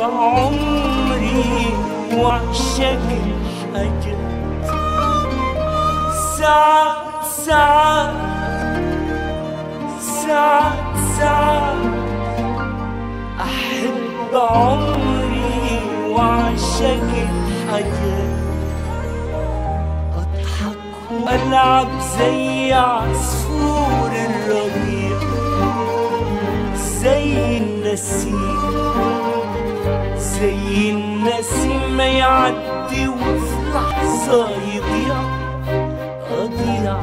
عمري وأعشق الحاجات. ساعات ساعات ساعات ساعات أحب عمري وأعشق الحاجات. أضحك وألعب زي عصفور الربيع، زي النسيم، زي النسيم ما يعدي وفي لحظة يضيع. أضيع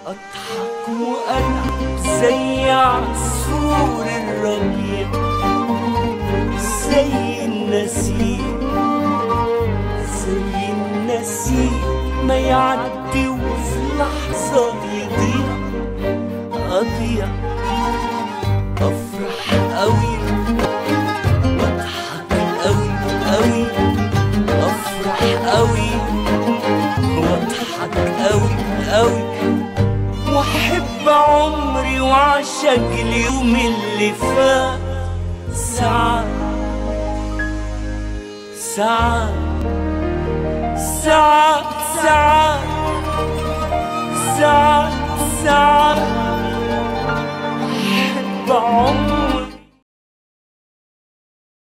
أضحك وألعب زي عصفور الربيع، زي النسيم، زي النسيم ما يعدي وفي لحظة يضيع. أضيع أفرح أوي وأضحك أوي أوي، أفرح أوي وأضحك أوي أوي، وأحب عمري وأعشق اليوم اللي فات. ساعات ساعات ساعات ساعات ساعات ساعات أحب عمري